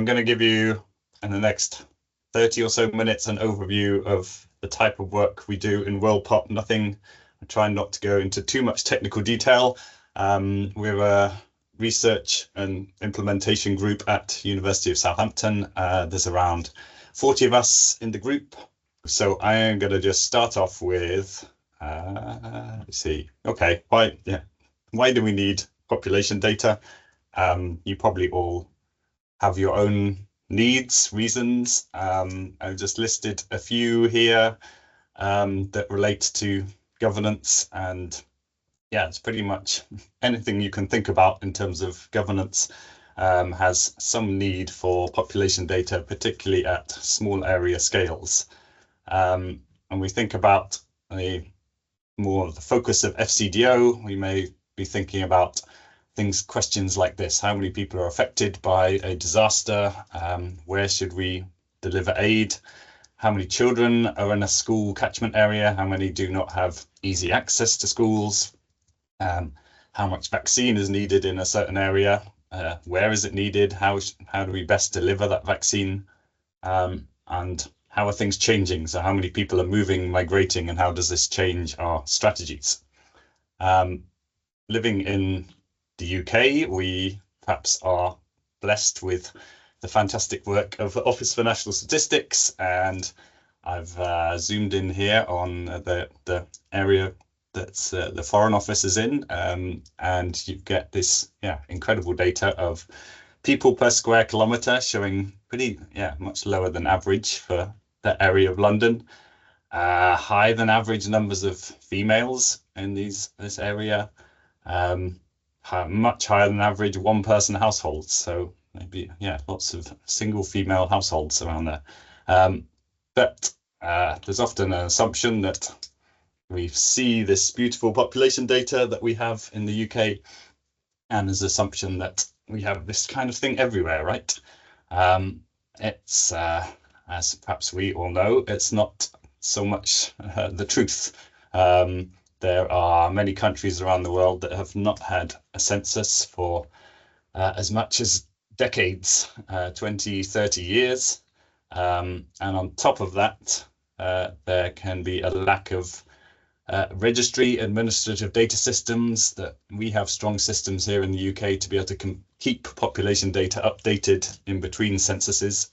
I'm going to give you, in the next 30 or so minutes, an overview of the type of work we do in WorldPop. I'm trying not to go into too much technical detail. We're a research and implementation group at University of Southampton. There's around 40 of us in the group. So I am going to just start off with, let's see, okay, why do we need population data? You probably all have your own needs, reasons. I've just listed a few here that relate to governance, and yeah, it's pretty much anything you can think about in terms of governance has some need for population data, particularly at small area scales. And we think about more the focus of FCDO, we may be thinking about questions like this: how many people are affected by a disaster? Where should we deliver aid? How many children are in a school catchment area? How many do not have easy access to schools? How much vaccine is needed in a certain area? Where is it needed? How do we best deliver that vaccine? And how are things changing? So how many people are moving, migrating, and how does this change our strategies? Living in the UK, we perhaps are blessed with the fantastic work of the Office for National Statistics, and I've zoomed in here on the area that the Foreign Office is in, and you get this incredible data of people per square kilometre, showing much lower than average for the area of London, higher than average numbers of females in this area, much higher than average one-person households. So maybe lots of single female households around there. But there's often an assumption that we see this beautiful population data that we have in the UK, and there's an assumption that we have this kind of thing everywhere, right? It's as perhaps we all know, it's not so much the truth. There are many countries around the world that have not had a census for as much as decades, 20, 30 years. And on top of that, there can be a lack of registry administrative data systems. That we have strong systems here in the UK to be able to keep population data updated in between censuses.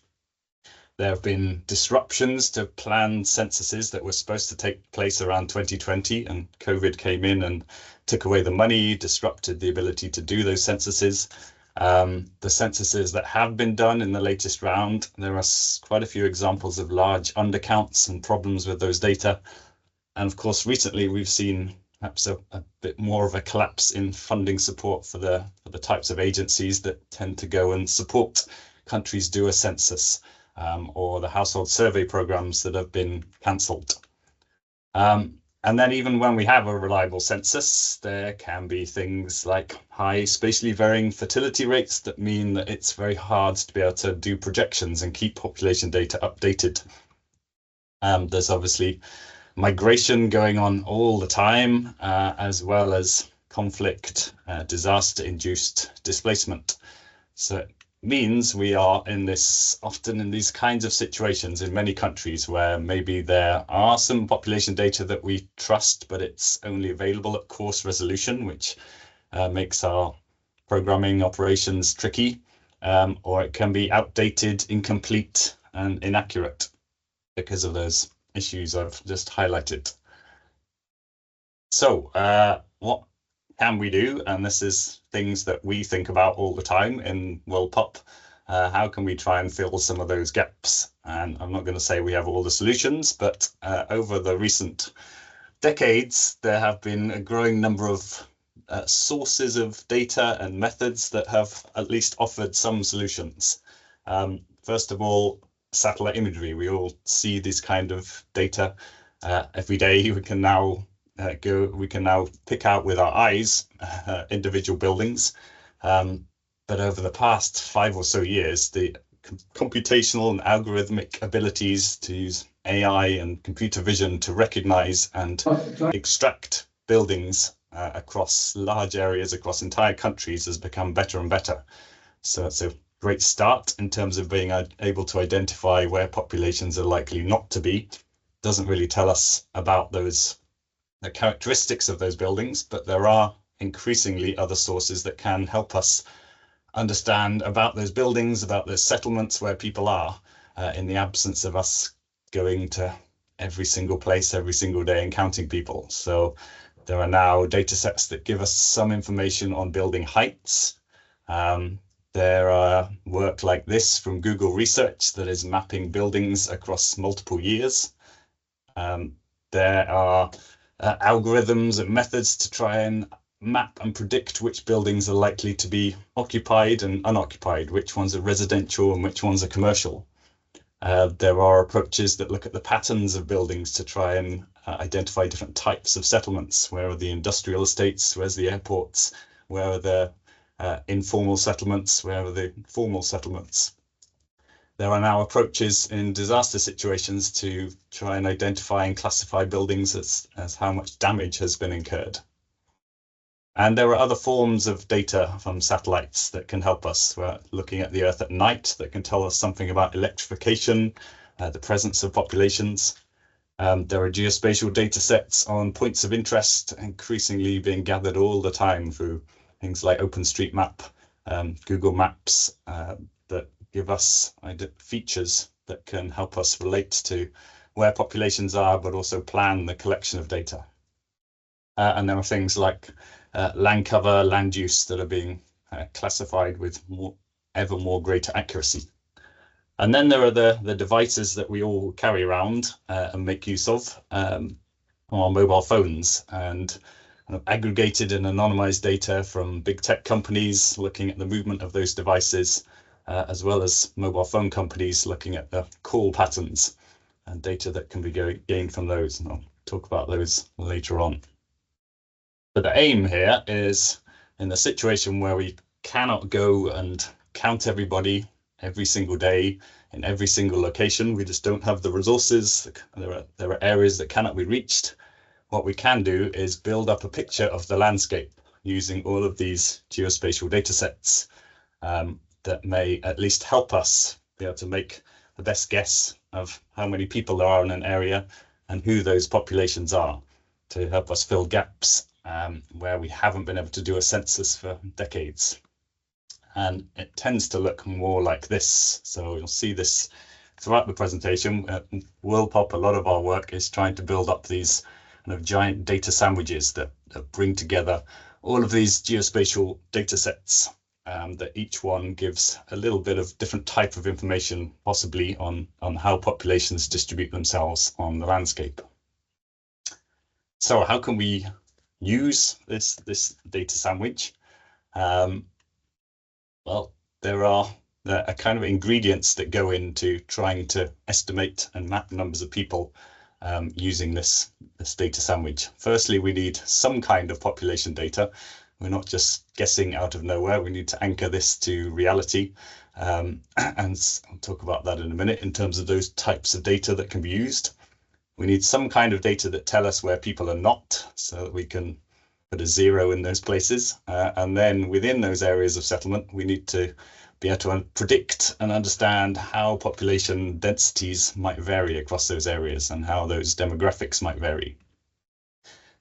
There have been disruptions to planned censuses that were supposed to take place around 2020, and COVID came in and took away the money, disrupted the ability to do those censuses. The censuses that have been done in the latest round, there are quite a few examples of large undercounts and problems with those data. And of course, recently we've seen perhaps a bit more of a collapse in funding support for the types of agencies that tend to go and support countries do a census, or the household survey programs that have been cancelled. And then even when we have a reliable census, there can be things like high spatially varying fertility rates that mean that it's very hard to be able to do projections and keep population data updated. There's obviously migration going on all the time, as well as conflict, disaster-induced displacement. So it means we are often in these kinds of situations in many countries where maybe there are some population data that we trust, but it's only available at coarse resolution, which makes our programming operations tricky, or it can be outdated, incomplete, and inaccurate because of those issues I've just highlighted. So what can we do? And this is things that we think about all the time in WorldPop. How can we try and fill some of those gaps? And I'm not going to say we have all the solutions, but over the recent decades, there have been a growing number of sources of data and methods that have at least offered some solutions. First of all, satellite imagery. We all see this kind of data every day. We can now pick out with our eyes individual buildings, but over the past 5 or so years, the computational and algorithmic abilities to use AI and computer vision to recognize and extract buildings across large areas, across entire countries, has become better and better. So great start in terms of being able to identify where populations are likely not to be. Doesn't really tell us about the characteristics of those buildings, but there are increasingly other sources that can help us understand about those buildings, about those settlements where people are, in the absence of us going to every single place every single day and counting people. So there are now data sets that give us some information on building heights. There are work like this from Google Research that is mapping buildings across multiple years. There are algorithms and methods to try and map and predict which buildings are likely to be occupied and unoccupied, which ones are residential and which ones are commercial. There are approaches that look at the patterns of buildings to try and identify different types of settlements. Where are the industrial estates? Where's the airports? Where are the informal settlements? Where are the formal settlements? There are now approaches in disaster situations to try and identify and classify buildings as how much damage has been incurred. And there are other forms of data from satellites that can help us. We're looking at the Earth at night that can tell us something about electrification, the presence of populations. There are geospatial data sets on points of interest increasingly being gathered all the time through things like OpenStreetMap, Google Maps, that give us features that can help us relate to where populations are, but also plan the collection of data. And there are things like land cover, land use that are being classified with ever more greater accuracy. And then there are the devices that we all carry around and make use of on our mobile phones, and kind of aggregated and anonymized data from big tech companies looking at the movement of those devices, as well as mobile phone companies looking at the call patterns and data that can be gained from those. And I'll talk about those later on. But the aim here is, in the situation where we cannot go and count everybody every single day in every single location, we just don't have the resources, there are areas that cannot be reached. What we can do is build up a picture of the landscape using all of these geospatial data sets that may at least help us be able to make the best guess of how many people there are in an area and who those populations are, to help us fill gaps where we haven't been able to do a census for decades. And it tends to look more like this. So you'll see this throughout the presentation. WorldPop, a lot of our work is trying to build up these kind of giant data sandwiches that bring together all of these geospatial data sets, that each one gives a little bit of different type of information, possibly on how populations distribute themselves on the landscape. So how can we use this data sandwich? Well, there are kind of ingredients that go into trying to estimate and map numbers of people using this data sandwich. Firstly, we need some kind of population data. We're not just guessing out of nowhere. We need to anchor this to reality. And I'll talk about that in a minute in terms of those types of data that can be used. We need some kind of data that tell us where people are not, so that we can put a 0 in those places. And then within those areas of settlement, we need to be able to predict and understand how population densities might vary across those areas and how those demographics might vary.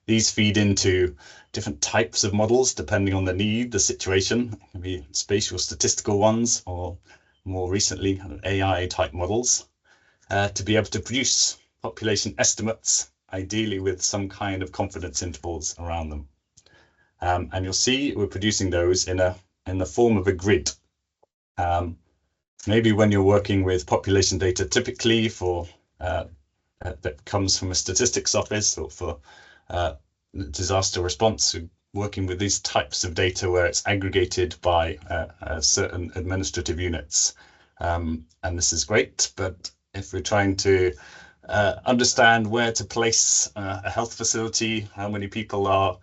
These feed into different types of models depending on the need, the situation. It can be spatial statistical ones, or more recently AI type models, to be able to produce population estimates, ideally with some kind of confidence intervals around them. And you'll see we're producing those in the form of a grid. Maybe when you're working with population data, typically for that comes from a statistics office, or for disaster response, working with these types of data where it's aggregated by certain administrative units. And this is great, but if we're trying to understand where to place a health facility, how many people are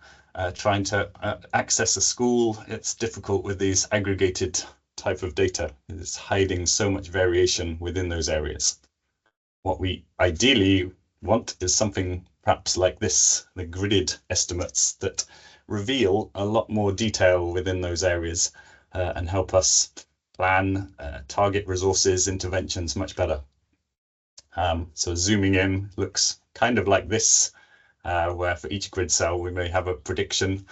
trying to access a school, it's difficult with these aggregated type of data. It's hiding so much variation within those areas. What we ideally want is something perhaps like this, the gridded estimates that reveal a lot more detail within those areas and help us plan, target resources, interventions much better. So zooming in looks kind of like this, where for each grid cell we may have a prediction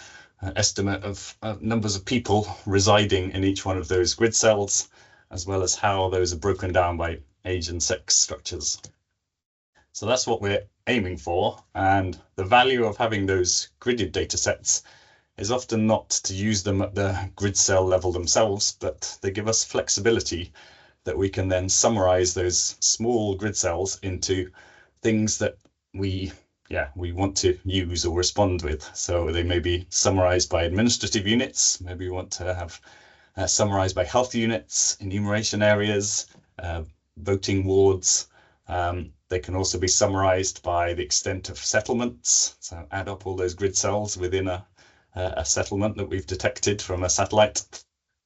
estimate of numbers of people residing in each one of those grid cells, as well as how those are broken down by age and sex structures. So that's what we're aiming for, and the value of having those gridded data sets is often not to use them at the grid cell level themselves, but they give us flexibility that we can then summarize those small grid cells into things that we want to use or respond with. So they may be summarized by administrative units. Maybe we want to have summarized by health units, enumeration areas, voting wards. They can also be summarized by the extent of settlements. So add up all those grid cells within a settlement that we've detected from a satellite.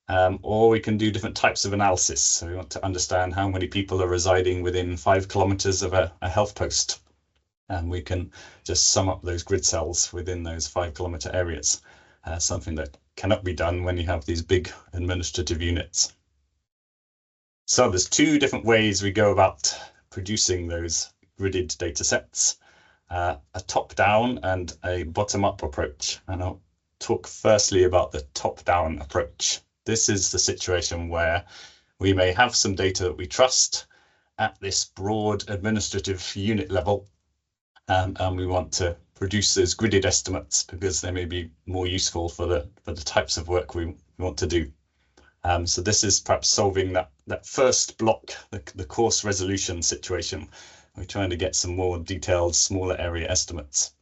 Or we can do different types of analysis. So we want to understand how many people are residing within 5 kilometers of a health post. And we can just sum up those grid cells within those 5-kilometer areas, something that cannot be done when you have these big administrative units. So there's 2 different ways we go about producing those gridded data sets, a top-down and a bottom-up approach. And I'll talk firstly about the top-down approach. This is the situation where we may have some data that we trust at this broad administrative unit level, and we want to produce those gridded estimates because they may be more useful for the types of work we want to do. So this is perhaps solving that first block, the course resolution situation. We're trying to get some more detailed, smaller area estimates.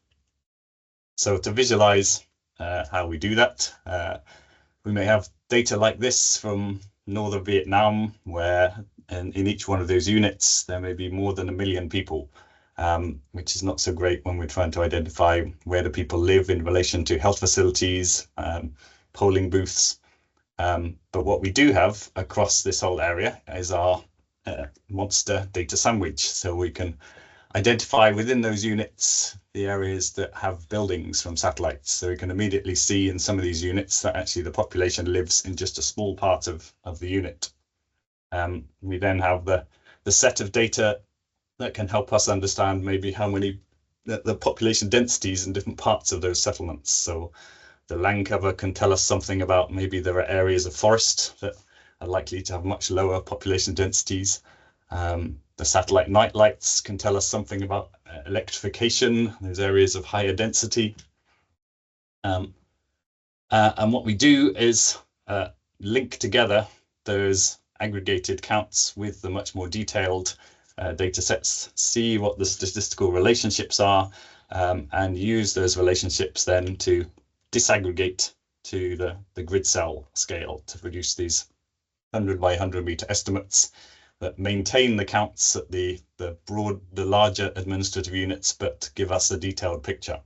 So to visualize how we do that, we may have data like this from northern Vietnam, where in each one of those units, there may be more than 1 million people, which is not so great when we're trying to identify where do people live in relation to health facilities, polling booths. But what we do have across this whole area is our monster data sandwich. So we can identify within those units the areas that have buildings from satellites. So we can immediately see in some of these units that actually the population lives in just a small part of the unit. We then have the set of data that can help us understand maybe how many the population densities in different parts of those settlements. So the land cover can tell us something about maybe there are areas of forest that are likely to have much lower population densities. The satellite night lights can tell us something about electrification, those areas of higher density. And what we do is link together those aggregated counts with the much more detailed data sets, see what the statistical relationships are, and use those relationships then to disaggregate to the grid cell scale to produce these 100 by 100 meter estimates that maintain the counts at the larger administrative units, but give us a detailed picture.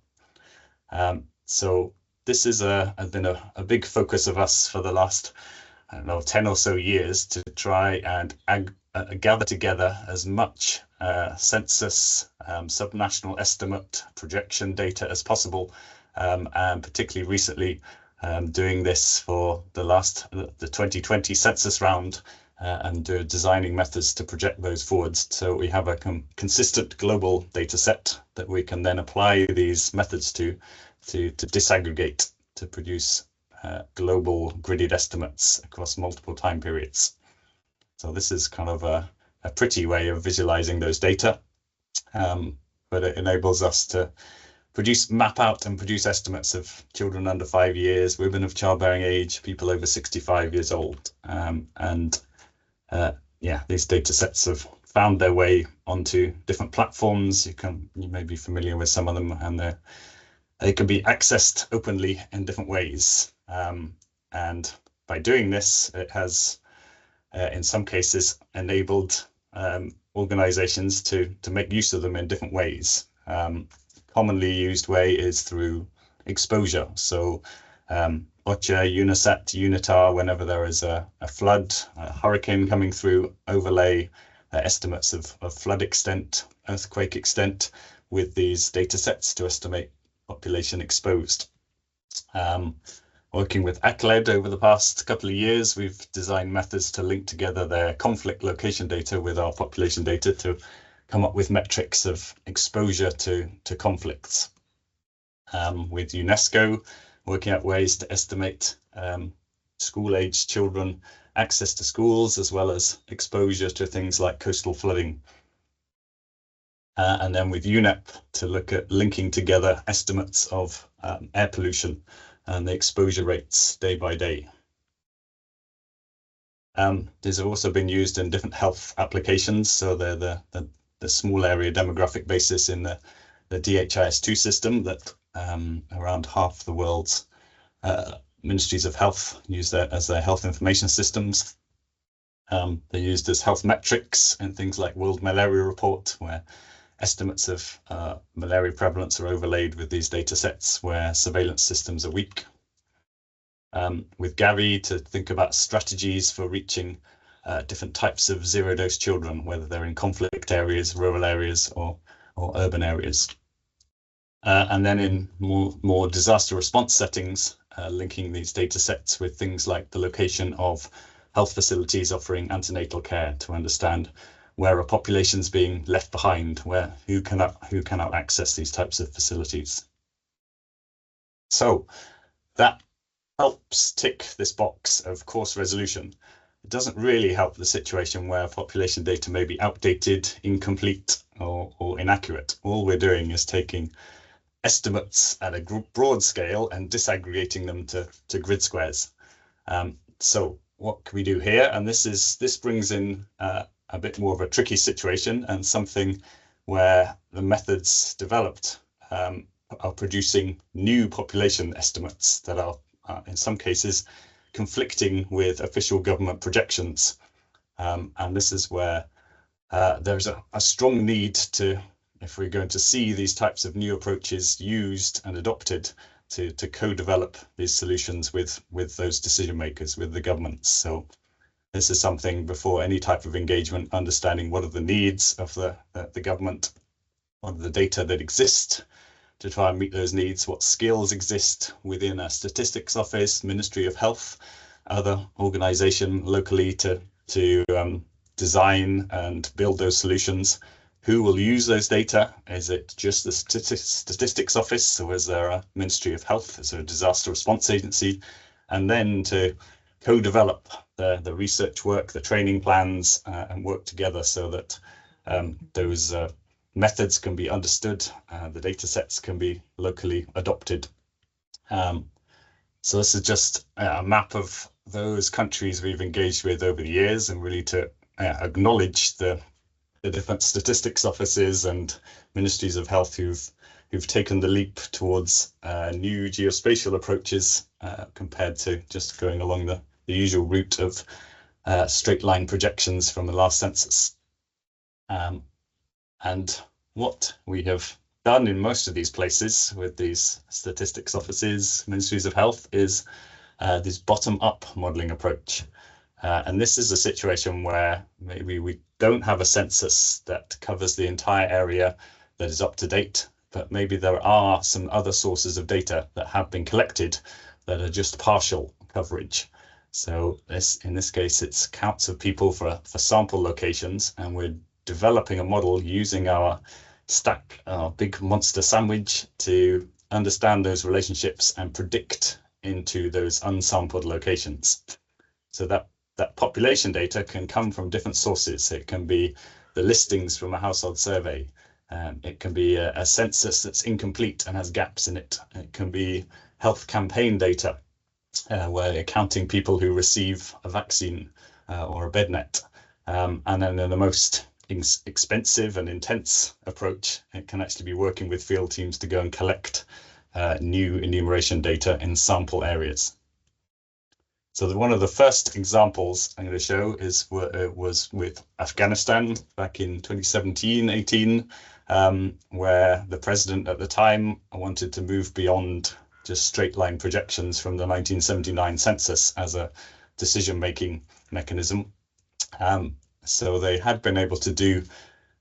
So this is has been a big focus of us for the last, I don't know, 10 or so years to try and gather together as much census, subnational estimate, projection data as possible, and particularly recently doing this for the 2020 census round, and designing methods to project those forwards. So we have a consistent global data set that we can then apply these methods to disaggregate to produce global gridded estimates across multiple time periods. So this is kind of a pretty way of visualizing those data, but it enables us to map out and produce estimates of children under 5 years, women of childbearing age, people over 65 years old. These data sets have found their way onto different platforms. You may be familiar with some of them, and they can be accessed openly in different ways. And by doing this, it has, in some cases, enabled organizations to make use of them in different ways. Commonly used way is through exposure. So OCHA, UNISAT, UNITAR, whenever there is a flood, a hurricane coming through, overlay estimates of flood extent, earthquake extent with these data sets to estimate population exposed. Working with ACLED over the past couple of years, we've designed methods to link together their conflict location data with our population data to come up with metrics of exposure to conflicts. With UNESCO, working out ways to estimate school-aged children access to schools, as well as exposure to things like coastal flooding. And then with UNEP to look at linking together estimates of air pollution and the exposure rates day by day. These have also been used in different health applications. So they're the small area demographic basis in the DHIS2 system that around half the world's ministries of health use that as their health information systems. They're used as health metrics in things like World Malaria Report, where estimates of malaria prevalence are overlaid with these data sets where surveillance systems are weak. With Gavi to think about strategies for reaching different types of zero-dose children, whether they're in conflict areas, rural areas, or urban areas. And then in more disaster response settings, linking these data sets with things like the location of health facilities offering antenatal care to understand where a population's being left behind, who cannot access these types of facilities. So that helps tick this box of course resolution. It doesn't really help the situation where population data may be outdated, incomplete, or inaccurate. All we're doing is taking estimates at a broad scale and disaggregating them to grid squares. So what can we do here? And this brings in a bit more of a tricky situation and something where the methods developed are producing new population estimates that are in some cases conflicting with official government projections. And this is where there's a strong need to, if we're going to see these types of new approaches used and adopted, to co-develop these solutions with those decision makers, with the governments. So this is something before any type of engagement, understanding what are the needs of the government, what are the data that exist to try and meet those needs, what skills exist within a statistics office, Ministry of Health, other organization locally to design and build those solutions. Who will use those data? Is it just the statistics office, or is there a Ministry of Health? Is there a disaster response agency? And then to co-develop the research work, the training plans, and work together so that those methods can be understood, the data sets can be locally adopted. So this is just a map of those countries we've engaged with over the years, and really to acknowledge the different statistics offices and ministries of health who've taken the leap towards new geospatial approaches compared to just going along the usual route of straight line projections from the last census. And what we have done in most of these places with these statistics offices, ministries of health, is this bottom-up modeling approach. And this is a situation where maybe we don't have a census that covers the entire area that is up to date, but maybe there are some other sources of data that have been collected that are just partial coverage. So in this case, it's counts of people for sample locations, and we're developing a model using our stack, our big monster sandwich, to understand those relationships and predict into those unsampled locations. So that population data can come from different sources. It can be the listings from a household survey. It can be a census that's incomplete and has gaps in it. It can be health campaign data, where you're counting people who receive a vaccine or a bed net. And then in the most expensive and intense approach, it can actually be working with field teams to go and collect new enumeration data in sample areas. So one of the first examples I'm going to show was with Afghanistan back in 2017-18, where the president at the time wanted to move beyond just straight line projections from the 1979 census as a decision-making mechanism. So they had been able to do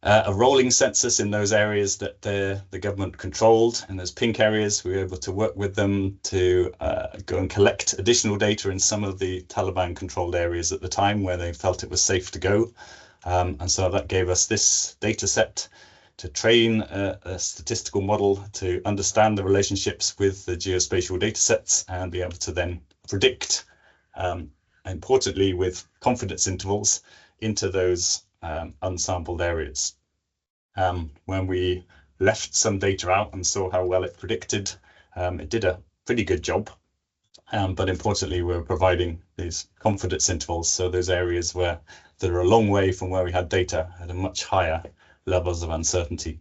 a rolling census in those areas that the government controlled. And those pink areas, we were able to work with them to go and collect additional data in some of the Taliban-controlled areas at the time where they felt it was safe to go. And so that gave us this data set to train a statistical model to understand the relationships with the geospatial data sets and be able to then predict, importantly, with confidence intervals into those unsampled areas. When we left some data out and saw how well it predicted, it did a pretty good job. But importantly, we're providing these confidence intervals. So those areas where that are a long way from where we had data had a much higher levels of uncertainty.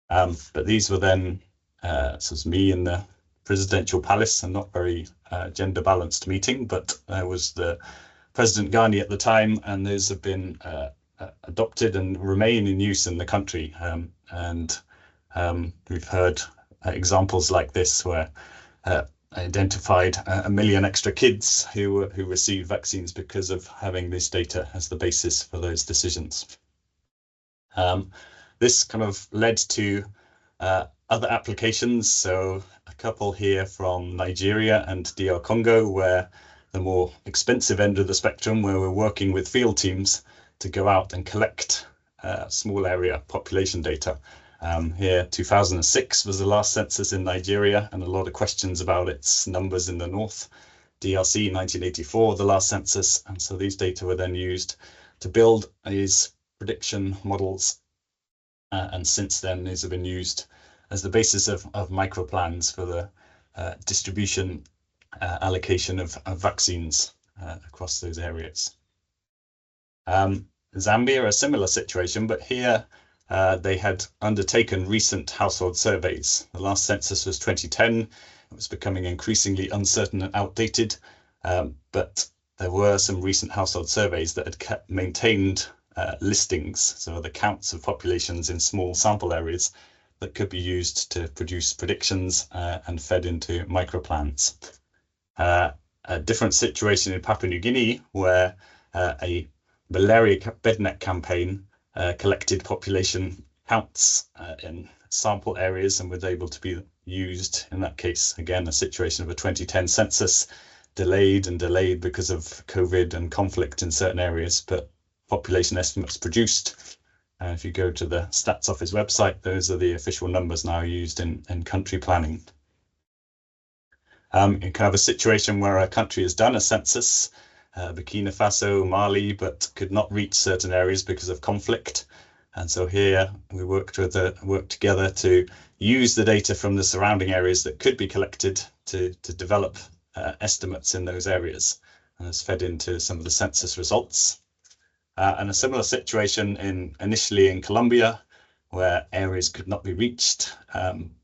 But these were then, this was me in the presidential palace, and not very gender balanced meeting, but there was the President Ghani at the time, and those have been adopted and remain in use in the country. And we've heard examples like this where identified 1 million extra kids who received vaccines because of having this data as the basis for those decisions. This kind of led to other applications. So a couple here from Nigeria and DR Congo, where the more expensive end of the spectrum, where we're working with field teams to go out and collect small area population data. Here, 2006 was the last census in Nigeria, and a lot of questions about its numbers in the north. DRC, 1984, the last census. And so these data were then used to build these prediction models. And since then, these have been used as the basis of microplans for the distribution allocation of vaccines across those areas. Zambia, a similar situation, but here they had undertaken recent household surveys. The last census was 2010. It was becoming increasingly uncertain and outdated, but there were some recent household surveys that had maintained listings, so the counts of populations in small sample areas that could be used to produce predictions and fed into microplans. A different situation in Papua New Guinea, where a malaria bednet campaign collected population counts in sample areas and was able to be used, in that case, again, a situation of a 2010 census, delayed because of COVID and conflict in certain areas, but population estimates produced. If you go to the Stats Office website, those are the official numbers now used in country planning. You can have a situation where a country has done a census, Burkina Faso, Mali, but could not reach certain areas because of conflict. And so here we worked together to use the data from the surrounding areas that could be collected to develop estimates in those areas. And it's fed into some of the census results. And a similar situation initially in Colombia, where areas could not be reached.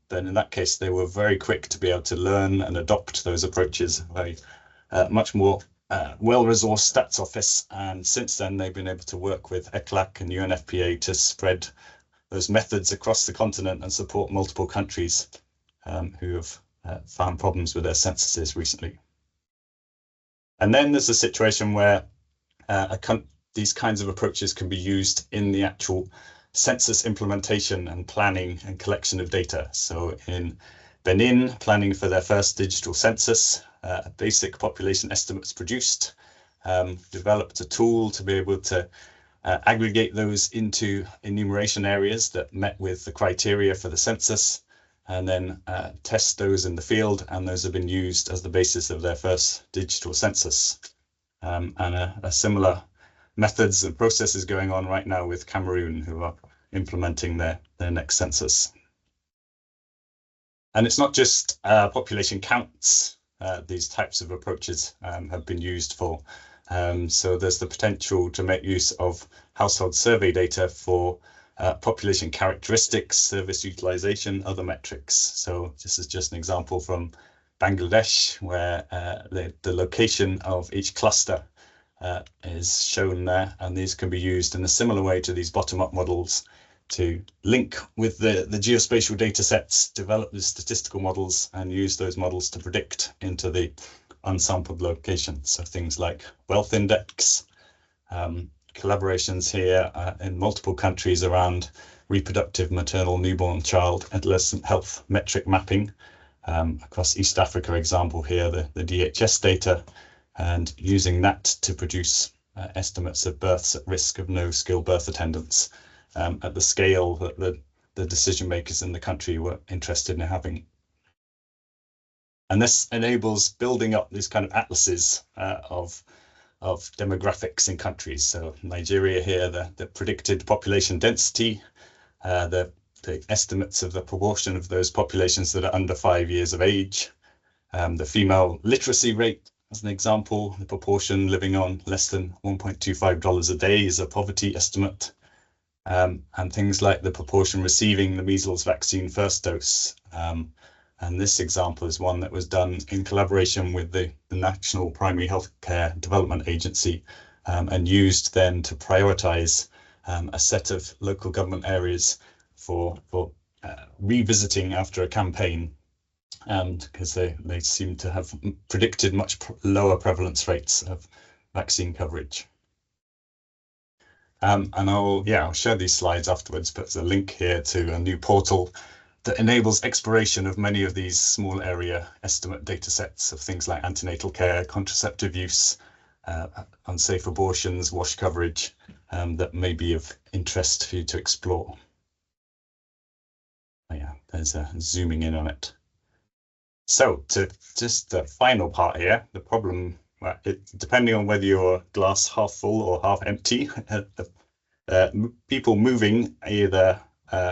Then in that case, they were very quick to be able to learn and adopt those approaches, very much more well-resourced Stats Office. And since then, they've been able to work with ECLAC and UNFPA to spread those methods across the continent and support multiple countries who have found problems with their censuses recently. And then there's a situation where these kinds of approaches can be used in the actual census implementation and planning and collection of data. So in Benin, planning for their first digital census, basic population estimates produced, developed a tool to be able to aggregate those into enumeration areas that met with the criteria for the census, and then test those in the field, and those have been used as the basis of their first digital census. And a similar methods and processes going on right now with Cameroon, who are implementing their next census. And it's not just population counts. These types of approaches have been used for. So there's the potential to make use of household survey data for population characteristics, service utilization, other metrics. So this is just an example from Bangladesh, where the location of each cluster is shown there, and these can be used in a similar way to these bottom-up models to link with the geospatial data sets, develop the statistical models, and use those models to predict into the unsampled locations. So things like wealth index, collaborations here in multiple countries around reproductive, maternal, newborn, child, adolescent health metric mapping. Across East Africa, example here, the DHS data, and using that to produce estimates of births at risk of no-skilled birth attendance at the scale that the decision makers in the country were interested in having. And this enables building up these kind of atlases of demographics in countries. So Nigeria here, the predicted population density, the estimates of the proportion of those populations that are under 5 years of age, the female literacy rate, as an example, the proportion living on less than $1.25 a day is a poverty estimate, and things like the proportion receiving the measles vaccine first dose. And this example is one that was done in collaboration with the National Primary Healthcare Development Agency, and used then to prioritize a set of local government areas for revisiting after a campaign, because they seem to have predicted much lower prevalence rates of vaccine coverage. And I'll share these slides afterwards, but there's a link here to a new portal that enables exploration of many of these small area estimate data sets of things like antenatal care, contraceptive use, unsafe abortions, wash coverage, that may be of interest for you to explore. Oh yeah, there's a zooming in on it. So to just the final part here, the problem, well, depending on whether you're glass half full or half empty, people moving either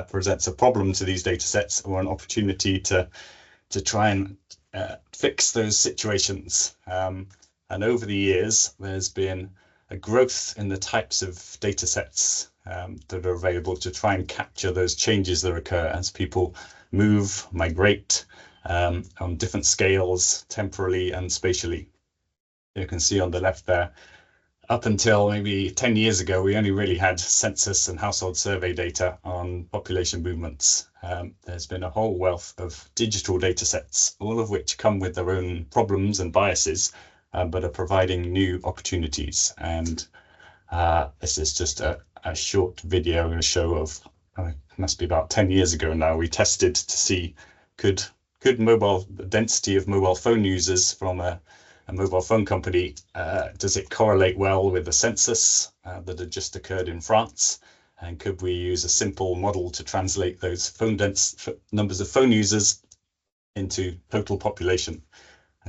presents a problem to these data sets or an opportunity to try and fix those situations. And over the years, there's been a growth in the types of data sets that are available to try and capture those changes that occur as people move, migrate on different scales, temporally and spatially. You can see on the left there, up until maybe 10 years ago, we only really had census and household survey data on population movements. There's been a whole wealth of digital data sets, all of which come with their own problems and biases, but are providing new opportunities. And this is just a short video and a show of, it must be about 10 years ago now, we tested to see could the density of mobile phone users from a mobile phone company, does it correlate well with the census that had just occurred in France? And could we use a simple model to translate those numbers of phone users into total population,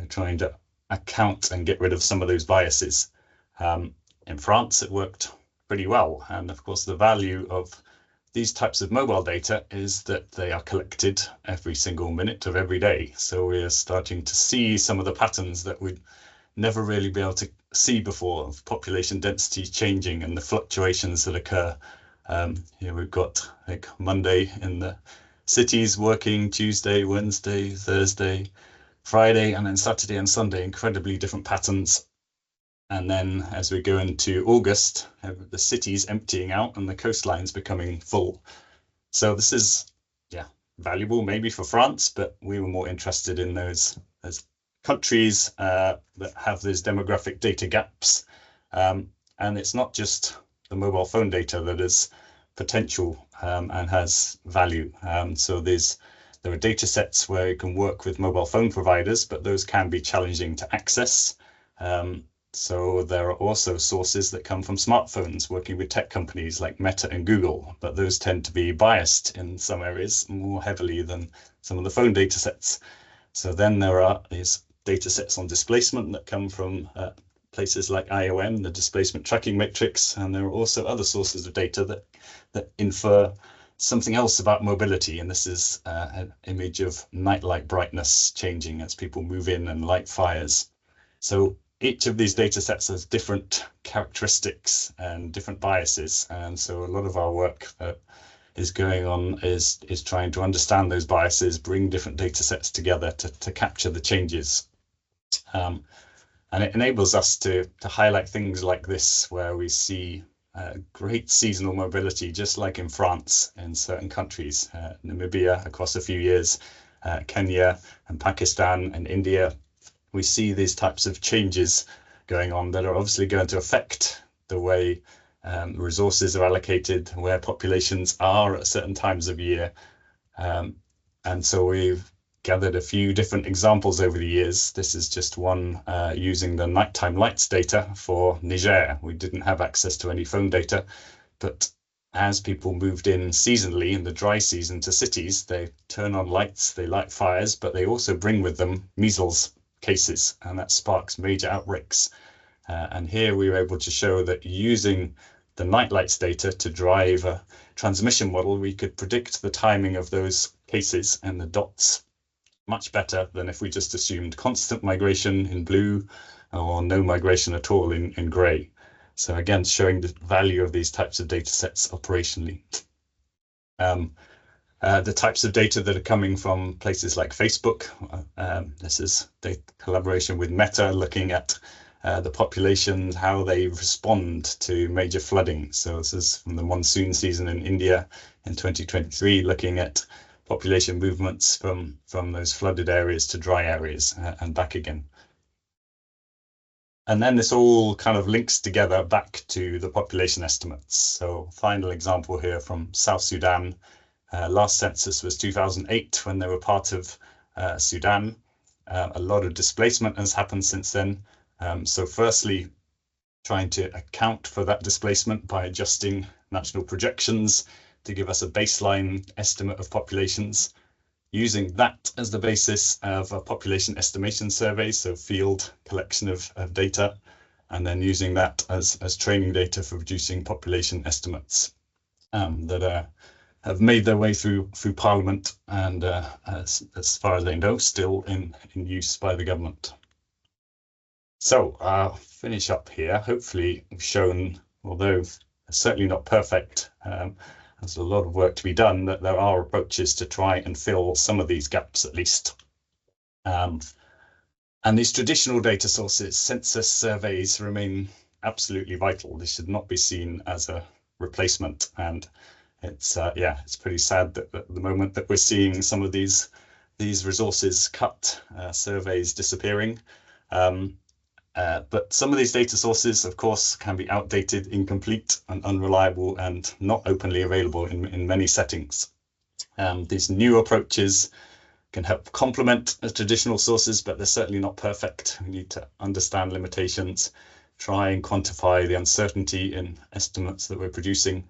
trying to account and get rid of some of those biases? In France, it worked pretty well. And of course, the value of these types of mobile data is that they are collected every single minute of every day. So we're starting to see some of the patterns that we'd never really be able to see before, of population density changing and the fluctuations that occur. Here we've got like Monday in the cities working, Tuesday, Wednesday, Thursday, Friday, and then Saturday and Sunday, incredibly different patterns. And then as we go into August, the city's emptying out and the coastlines becoming full. So this is, valuable maybe for France, but we were more interested in those countries that have these demographic data gaps. And it's not just the mobile phone data that is potential and has value. So there are data sets where you can work with mobile phone providers, but those can be challenging to access. So there are also sources that come from smartphones working with tech companies like Meta and Google, but those tend to be biased in some areas more heavily than some of the phone data sets. So then there are these data sets on displacement that come from places like IOM, the displacement tracking matrix, and there are also other sources of data that infer something else about mobility. And this is an image of nightlight brightness changing as people move in and light fires. So each of these data sets has different characteristics and different biases. And so a lot of our work that is going on is trying to understand those biases, bring different data sets together to capture the changes. And it enables us to highlight things like this, where we see great seasonal mobility, just like in France in certain countries, Namibia across a few years, Kenya and Pakistan and India. We see these types of changes going on that are obviously going to affect the way resources are allocated, where populations are at certain times of year. And so we've gathered a few different examples over the years. This is just one using the nighttime lights data for Niger. We didn't have access to any phone data, but as people moved in seasonally in the dry season to cities, they turn on lights, they light fires, but they also bring with them measles cases, and that sparks major outbreaks. And here we were able to show that using the night lights data to drive a transmission model, we could predict the timing of those cases and the dots much better than if we just assumed constant migration in blue or no migration at all in grey. So again, showing the value of these types of data sets operationally. The types of data that are coming from places like Facebook. This is data collaboration with Meta, looking at the populations, how they respond to major flooding. So this is from the monsoon season in India in 2023, looking at population movements from those flooded areas to dry areas and back again. And then this all kind of links together back to the population estimates. So final example here from South Sudan. Last census was 2008 when they were part of Sudan. A lot of displacement has happened since then. So firstly, trying to account for that displacement by adjusting national projections to give us a baseline estimate of populations, using that as the basis of a population estimation survey, so field collection of data, and then using that as training data for producing population estimates that have made their way through Parliament and, as far as I know, still in use by the government. So I'll finish up here. Hopefully I've shown, although certainly not perfect, there's a lot of work to be done, that there are approaches to try and fill some of these gaps at least. And these traditional data sources, census surveys, remain absolutely vital. This should not be seen as a replacement. And it's it's pretty sad that at the moment that we're seeing some of these resources cut, surveys disappearing. But some of these data sources, of course, can be outdated, incomplete, and unreliable, and not openly available in many settings. These new approaches can help complement the traditional sources, but they're certainly not perfect. We need to understand limitations, try and quantify the uncertainty in estimates that we're producing.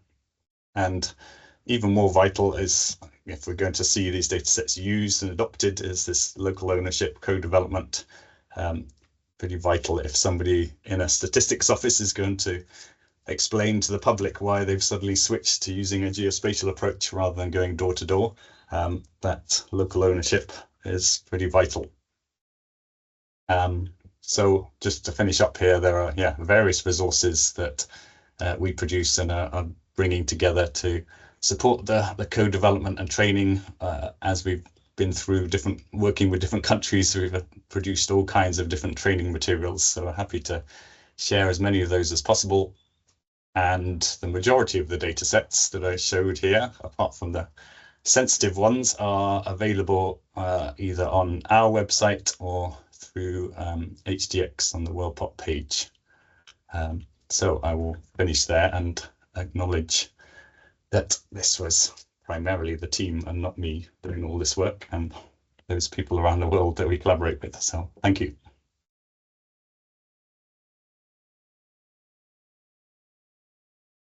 And even more vital is, if we're going to see these data sets used and adopted, is this local ownership, co-development. Pretty vital if somebody in a statistics office is going to explain to the public why they've suddenly switched to using a geospatial approach rather than going door to door. That local ownership is pretty vital. So just to finish up here, there are various resources that we produce and are bringing together to support the co-development and training. As we've been through working with different countries, we've produced all kinds of different training materials, so we're happy to share as many of those as possible. And the majority of the data sets that I showed here, apart from the sensitive ones, are available either on our website or through HDX on the WorldPop page. So I will finish there and acknowledge that this was primarily the team and not me doing all this work, and those people around the world that we collaborate with. So thank you.